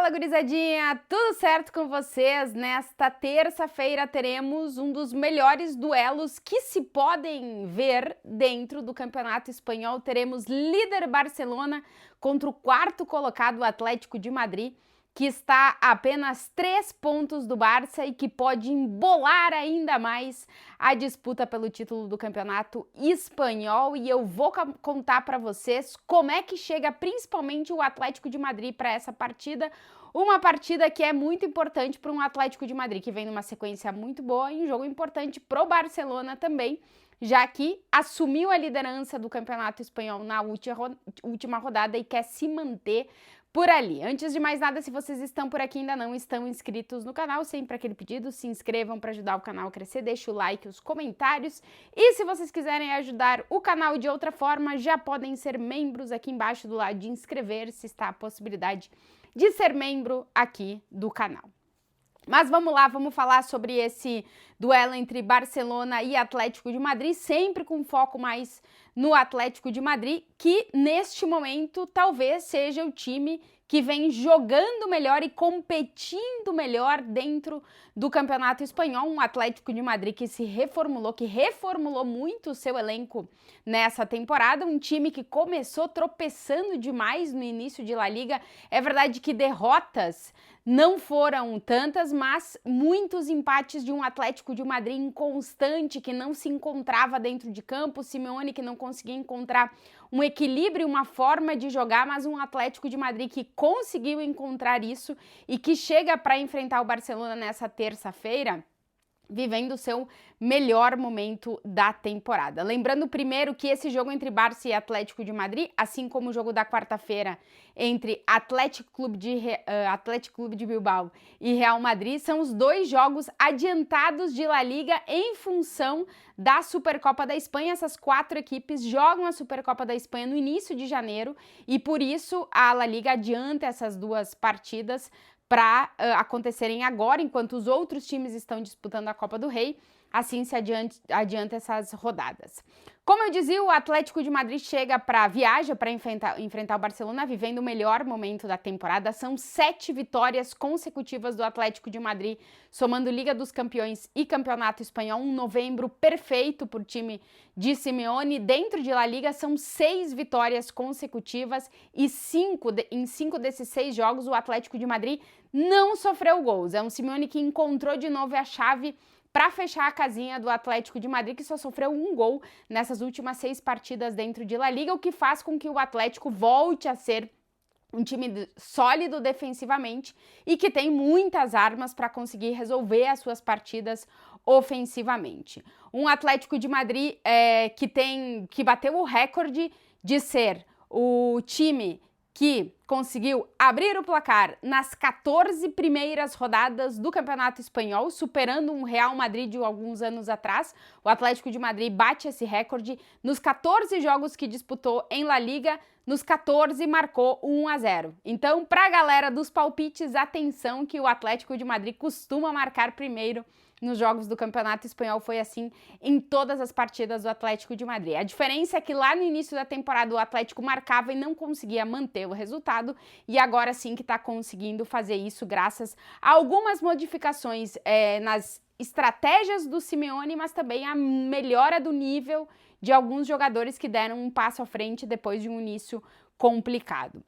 Fala, gurizadinha! Tudo certo com vocês? Nesta terça-feira teremos um dos melhores duelos que se podem ver dentro do Campeonato Espanhol. Teremos líder Barcelona contra o quarto colocado Atlético de Madrid, que está a apenas 3 pontos do Barça e que pode embolar ainda mais a disputa pelo título do Campeonato Espanhol. E eu vou contar para vocês como é que chega principalmente o Atlético de Madrid para essa partida. Uma partida que é muito importante para um Atlético de Madrid, que vem numa sequência muito boa e um jogo importante pro Barcelona também, já que assumiu a liderança do Campeonato Espanhol na última rodada e quer se manter por ali. Antes de mais nada, se vocês estão por aqui e ainda não estão inscritos no canal, sempre aquele pedido, se inscrevam para ajudar o canal a crescer, deixa o like, os comentários, e se vocês quiserem ajudar o canal de outra forma, já podem ser membros aqui embaixo do lado de inscrever-se, está a possibilidade de ser membro aqui do canal. Mas vamos lá, vamos falar sobre esse duelo entre Barcelona e Atlético de Madrid, sempre com foco mais no Atlético de Madrid, que neste momento talvez seja o time que vem jogando melhor e competindo melhor dentro do Campeonato Espanhol. Um Atlético de Madrid que se reformulou, que reformulou muito o seu elenco nessa temporada. Um time que começou tropeçando demais no início de La Liga. É verdade que derrotas não foram tantas, mas muitos empates de um Atlético de Madrid inconstante, que não se encontrava dentro de campo. Simeone que não conseguia encontrar um equilíbrio, uma forma de jogar, mas um Atlético de Madrid que conseguiu encontrar isso e que chega para enfrentar o Barcelona nessa terça-feira, vivendo o seu melhor momento da temporada. Lembrando primeiro que esse jogo entre Barça e Atlético de Madrid, assim como o jogo da quarta-feira entre Atlético Clube de Bilbao e Real Madrid, são os dois jogos adiantados de La Liga em função da Supercopa da Espanha. Essas 4 equipes jogam a Supercopa da Espanha no início de janeiro e por isso a La Liga adianta essas 2 partidas para acontecerem agora, enquanto os outros times estão disputando a Copa do Rei, assim se adianta essas rodadas. Como eu dizia, o Atlético de Madrid viaja para enfrentar o Barcelona, vivendo o melhor momento da temporada. São 7 vitórias consecutivas do Atlético de Madrid, somando Liga dos Campeões e Campeonato Espanhol. Um novembro perfeito para o time de Simeone. Dentro de La Liga são 6 vitórias consecutivas e em 5 desses 6 jogos o Atlético de Madrid não sofreu gols. É um Simeone que encontrou de novo a chave para fechar a casinha do Atlético de Madrid, que só sofreu 1 gol nessas últimas 6 partidas dentro de La Liga, o que faz com que o Atlético volte a ser um time sólido defensivamente e que tem muitas armas para conseguir resolver as suas partidas ofensivamente. Um Atlético de Madrid que bateu o recorde de ser o time que conseguiu abrir o placar nas 14 primeiras rodadas do Campeonato Espanhol, superando um Real Madrid de alguns anos atrás. O Atlético de Madrid bate esse recorde. Nos 14 jogos que disputou em La Liga, nos 14 marcou 1-0. Então, para a galera dos palpites, atenção que o Atlético de Madrid costuma marcar primeiro nos jogos do Campeonato Espanhol. Foi assim em todas as partidas do Atlético de Madrid. A diferença é que lá no início da temporada o Atlético marcava e não conseguia manter o resultado, e agora sim que está conseguindo fazer isso graças a algumas modificações nas estratégias do Simeone, mas também a melhora do nível de alguns jogadores que deram um passo à frente depois de um início complicado.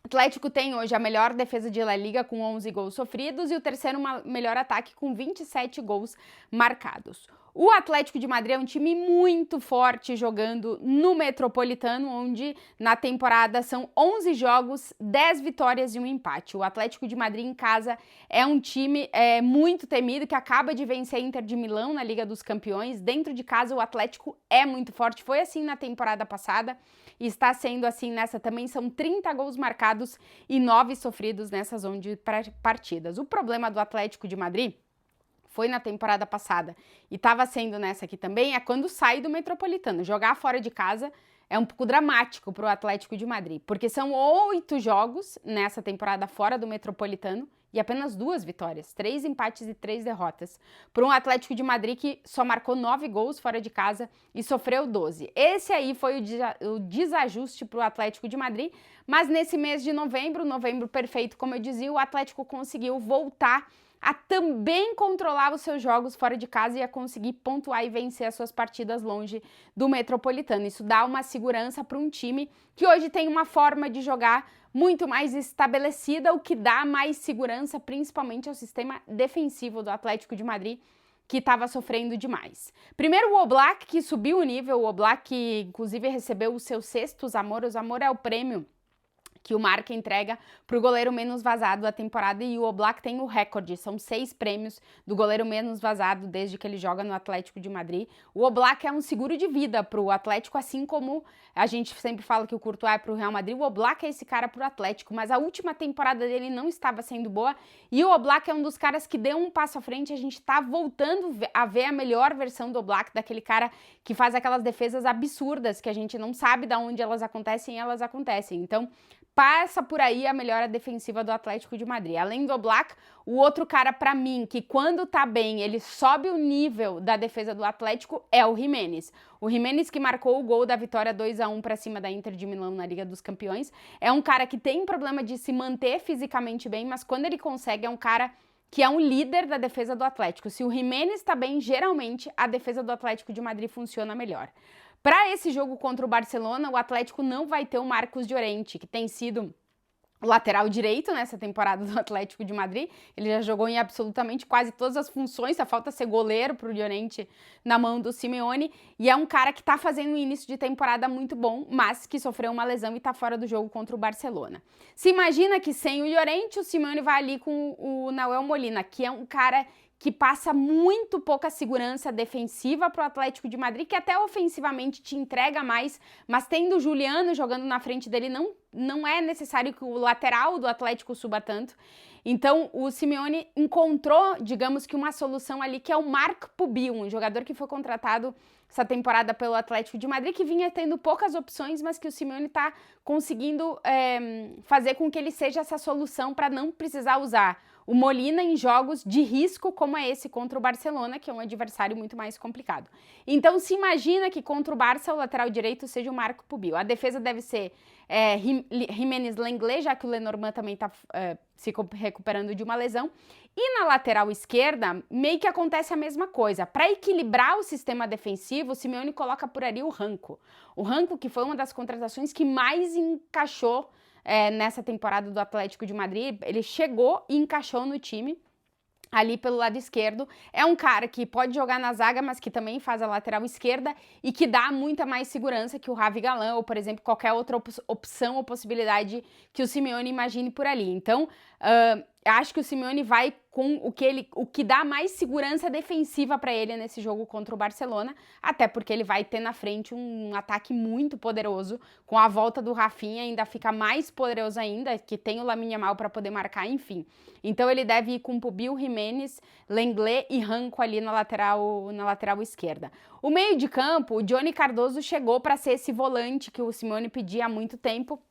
O Atlético tem hoje a melhor defesa de La Liga com 11 gols sofridos e o terceiro melhor ataque com 27 gols marcados. O Atlético de Madrid é um time muito forte jogando no Metropolitano, onde na temporada são 11 jogos, 10 vitórias e 1 empate. O Atlético de Madrid em casa é um time muito temido, que acaba de vencer a Inter de Milão na Liga dos Campeões. Dentro de casa o Atlético é muito forte, foi assim na temporada passada e está sendo assim nessa também. São 30 gols marcados e 9 sofridos nessas 11 partidas. O problema do Atlético de Madrid foi na temporada passada e estava sendo nessa aqui também, é quando sai do Metropolitano. Jogar fora de casa é um pouco dramático para o Atlético de Madrid, porque são 8 jogos nessa temporada fora do Metropolitano e apenas 2 vitórias, 3 empates e 3 derrotas, para um Atlético de Madrid que só marcou 9 gols fora de casa e sofreu 12. Esse aí foi o desajuste para o Atlético de Madrid, mas nesse mês de novembro perfeito, como eu dizia, o Atlético conseguiu voltar a também controlar os seus jogos fora de casa e a conseguir pontuar e vencer as suas partidas longe do Metropolitano. Isso dá uma segurança para um time que hoje tem uma forma de jogar muito mais estabelecida, o que dá mais segurança principalmente ao sistema defensivo do Atlético de Madrid, que estava sofrendo demais. Primeiro o Oblak, que subiu o nível, o Oblak que inclusive recebeu o seu 6º Zamora. O Zamora é o prêmio que o Marca entrega para o goleiro menos vazado da temporada e o Oblak tem o recorde, são 6 prêmios do goleiro menos vazado desde que ele joga no Atlético de Madrid. O Oblak é um seguro de vida para o Atlético, assim como a gente sempre fala que o Courtois é para o Real Madrid, o Oblak é esse cara para o Atlético, mas a última temporada dele não estava sendo boa e o Oblak é um dos caras que deu um passo à frente. A gente está voltando a ver a melhor versão do Oblak, daquele cara que faz aquelas defesas absurdas que a gente não sabe de onde elas acontecem e elas acontecem. Então, passa por aí a melhora defensiva do Atlético de Madrid. Além do Oblak, o outro cara pra mim, que quando tá bem, ele sobe o nível da defesa do Atlético, é o Giménez. O Giménez que marcou o gol da vitória 2-1 pra cima da Inter de Milão na Liga dos Campeões. É um cara que tem problema de se manter fisicamente bem, mas quando ele consegue, é um cara que é um líder da defesa do Atlético. Se o Giménez tá bem, geralmente a defesa do Atlético de Madrid funciona melhor. Para esse jogo contra o Barcelona, o Atlético não vai ter o Marcos Llorente, que tem sido o lateral direito nessa temporada do Atlético de Madrid. Ele já jogou em absolutamente quase todas as funções, só falta ser goleiro para o Llorente na mão do Simeone. E é um cara que está fazendo um início de temporada muito bom, mas que sofreu uma lesão e está fora do jogo contra o Barcelona. Se imagina que sem o Llorente, o Simeone vai ali com o Nahuel Molina, que é um cara que passa muito pouca segurança defensiva para o Atlético de Madrid, que até ofensivamente te entrega mais, mas tendo o Juliano jogando na frente dele, não é necessário que o lateral do Atlético suba tanto. Então, o Simeone encontrou, digamos que uma solução ali, que é o Marc Pubil, um jogador que foi contratado essa temporada pelo Atlético de Madrid, que vinha tendo poucas opções, mas que o Simeone está conseguindo fazer com que ele seja essa solução para não precisar usar o Molina em jogos de risco como é esse contra o Barcelona, que é um adversário muito mais complicado. Então se imagina que contra o Barça o lateral direito seja o Marc Pubil. A defesa deve ser Giménez Lenglet, já que o Lenormand também está se recuperando de uma lesão. E na lateral esquerda, meio que acontece a mesma coisa. Para equilibrar o sistema defensivo, o Simeone coloca por ali o Ranco. O Ranco, que foi uma das contratações que mais encaixou nessa temporada do Atlético de Madrid. Ele chegou e encaixou no time ali pelo lado esquerdo. É um cara que pode jogar na zaga, mas que também faz a lateral esquerda e que dá muita mais segurança que o Ravi Galán ou, por exemplo, qualquer outra opção ou possibilidade que o Simeone imagine por ali. Então, acho que o Simeone vai com o que dá mais segurança defensiva para ele nesse jogo contra o Barcelona, até porque ele vai ter na frente um ataque muito poderoso, com a volta do Rafinha ainda fica mais poderoso ainda, que tem o Lamine Yamal para poder marcar, enfim. Então ele deve ir com Pubil, Giménez, Lenglet e Ranco ali na lateral esquerda. O meio de campo, o Johnny Cardoso chegou para ser esse volante que o Simeone pedia há muito tempo,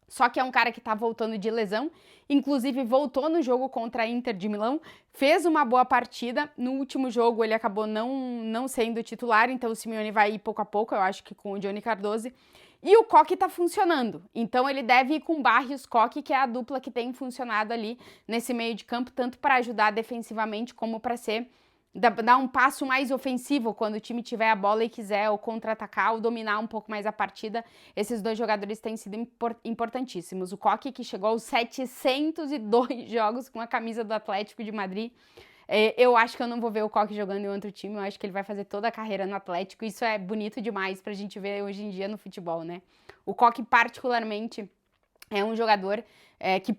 só que é um cara que tá voltando de lesão, inclusive voltou no jogo contra a Inter de Milão, fez uma boa partida. No último jogo ele acabou não sendo titular, então o Simeone vai ir pouco a pouco, eu acho que com o Johnny Cardoso. E o Koke tá funcionando, então ele deve ir com Barrios Koke, que é a dupla que tem funcionado ali nesse meio de campo, tanto para ajudar defensivamente como para dar um passo mais ofensivo quando o time tiver a bola e quiser ou contra-atacar ou dominar um pouco mais a partida. Esses dois jogadores têm sido importantíssimos. O Koke, que chegou aos 702 jogos com a camisa do Atlético de Madrid. Eu acho que eu não vou ver o Koke jogando em outro time, eu acho que ele vai fazer toda a carreira no Atlético. Isso é bonito demais pra gente ver hoje em dia no futebol, né? O Koke, particularmente, é um jogador que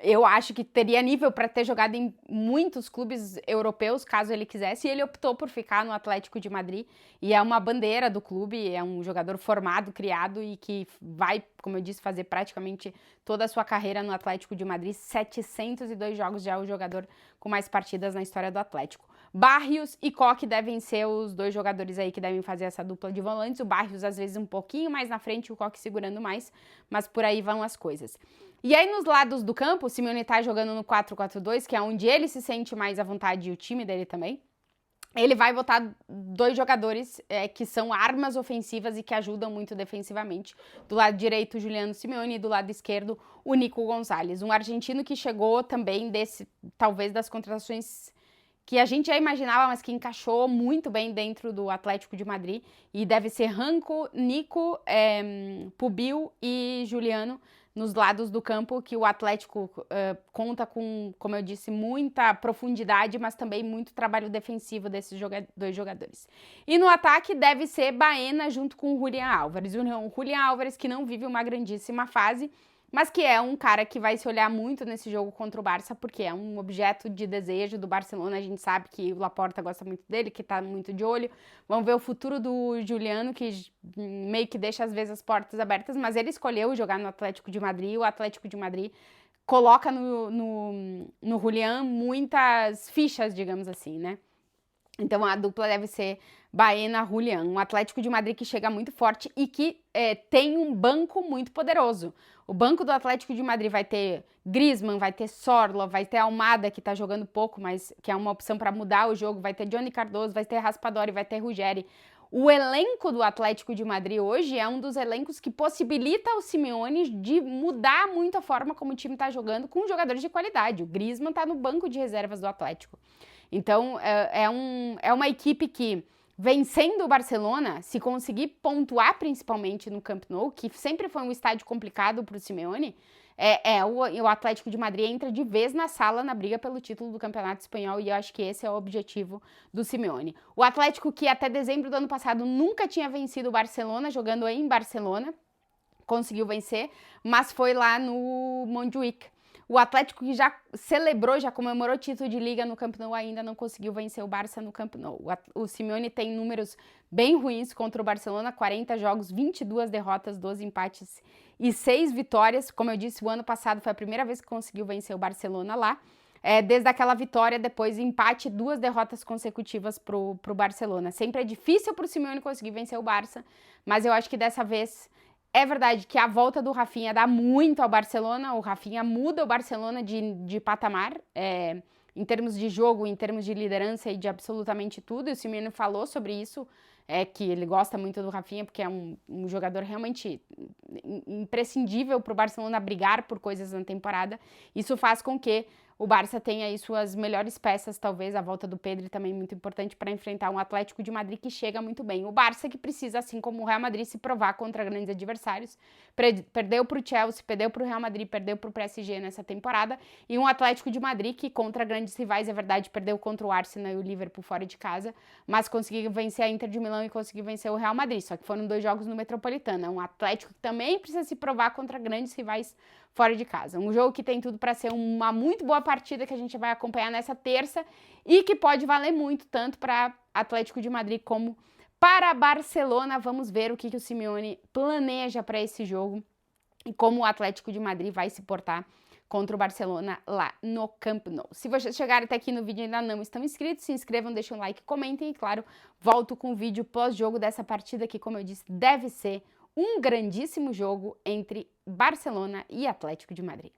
eu acho que teria nível para ter jogado em muitos clubes europeus, caso ele quisesse, e ele optou por ficar no Atlético de Madrid, e é uma bandeira do clube, é um jogador formado, criado, e que vai, como eu disse, fazer praticamente toda a sua carreira no Atlético de Madrid. 702 jogos, já é o jogador com mais partidas na história do Atlético. Barrios e Koke devem ser os dois jogadores aí que devem fazer essa dupla de volantes. O Barrios, às vezes, um pouquinho mais na frente, o Koke segurando mais, mas por aí vão as coisas. E aí, nos lados do campo, o Simeone tá jogando no 4-4-2, que é onde ele se sente mais à vontade e o time dele também. Ele vai botar dois jogadores que são armas ofensivas e que ajudam muito defensivamente. Do lado direito, o Juliano Simeone, e do lado esquerdo, o Nico Gonzalez. Um argentino que chegou também talvez das contratações que a gente já imaginava, mas que encaixou muito bem dentro do Atlético de Madrid. E deve ser Ranco, Nico, Pubil e Juliano nos lados do campo, que o Atlético conta com, como eu disse, muita profundidade, mas também muito trabalho defensivo desses dois jogadores. E no ataque deve ser Baena junto com o Julián Álvares. O Julián Álvares que não vive uma grandíssima fase, mas que é um cara que vai se olhar muito nesse jogo contra o Barça, porque é um objeto de desejo do Barcelona. A gente sabe que o Laporta gosta muito dele, que tá muito de olho. Vamos ver o futuro do Juliano, que meio que deixa às vezes as portas abertas, mas ele escolheu jogar no Atlético de Madrid. O Atlético de Madrid coloca no Julián muitas fichas, digamos assim, né? Então a dupla deve ser Baena-Julián, um Atlético de Madrid que chega muito forte e que tem um banco muito poderoso. O banco do Atlético de Madrid vai ter Griezmann, vai ter Sorloth, vai ter Almada, que tá jogando pouco, mas que é uma opção para mudar o jogo, vai ter Johnny Cardoso, vai ter Raspadori, vai ter Ruggeri. O elenco do Atlético de Madrid hoje é um dos elencos que possibilita o Simeone de mudar muito a forma como o time tá jogando com jogadores de qualidade. O Griezmann tá no banco de reservas do Atlético. Então, é uma equipe que, vencendo o Barcelona, se conseguir pontuar principalmente no Camp Nou, que sempre foi um estádio complicado para o Simeone, o Atlético de Madrid entra de vez na sala na briga pelo título do Campeonato Espanhol, e eu acho que esse é o objetivo do Simeone. O Atlético, que até dezembro do ano passado nunca tinha vencido o Barcelona, jogando em Barcelona, conseguiu vencer, mas foi lá no Montjuic. O Atlético, que já celebrou, já comemorou o título de Liga no Camp Nou, ainda não conseguiu vencer o Barça no Camp Nou. O Simeone tem números bem ruins contra o Barcelona, 40 jogos, 22 derrotas, 12 empates e 6 vitórias. Como eu disse, o ano passado foi a primeira vez que conseguiu vencer o Barcelona lá. Desde aquela vitória, depois empate, 2 derrotas consecutivas pro Barcelona. Sempre é difícil pro Simeone conseguir vencer o Barça, mas eu acho que dessa vez... É verdade que a volta do Rafinha dá muito ao Barcelona, o Rafinha muda o Barcelona de patamar, em termos de jogo, em termos de liderança e de absolutamente tudo, e o Simeone falou sobre isso, que ele gosta muito do Rafinha, porque é um jogador realmente imprescindível para o Barcelona brigar por coisas na temporada. Isso faz com que o Barça tenha aí suas melhores peças, talvez a volta do Pedri também muito importante para enfrentar um Atlético de Madrid que chega muito bem. O Barça que precisa, assim como o Real Madrid, se provar contra grandes adversários. Perdeu para o Chelsea, perdeu para o Real Madrid, perdeu para o PSG nessa temporada. E um Atlético de Madrid que contra grandes rivais, é verdade, perdeu contra o Arsenal e o Liverpool fora de casa, mas conseguiu vencer a Inter de Milão e conseguiu vencer o Real Madrid. Só que foram 2 jogos no Metropolitano. É um Atlético que também precisa se provar contra grandes rivais fora de casa. Um jogo que tem tudo para ser uma muito boa partida que a gente vai acompanhar nessa terça e que pode valer muito, tanto para Atlético de Madrid como para Barcelona. Vamos ver o que o Simeone planeja para esse jogo e como o Atlético de Madrid vai se portar contra o Barcelona lá no Camp Nou. Se vocês chegarem até aqui no vídeo e ainda não estão inscritos, se inscrevam, deixem um like, comentem e, claro, volto com o vídeo pós-jogo dessa partida que, como eu disse, deve ser um grandíssimo jogo entre Barcelona e Atlético de Madrid.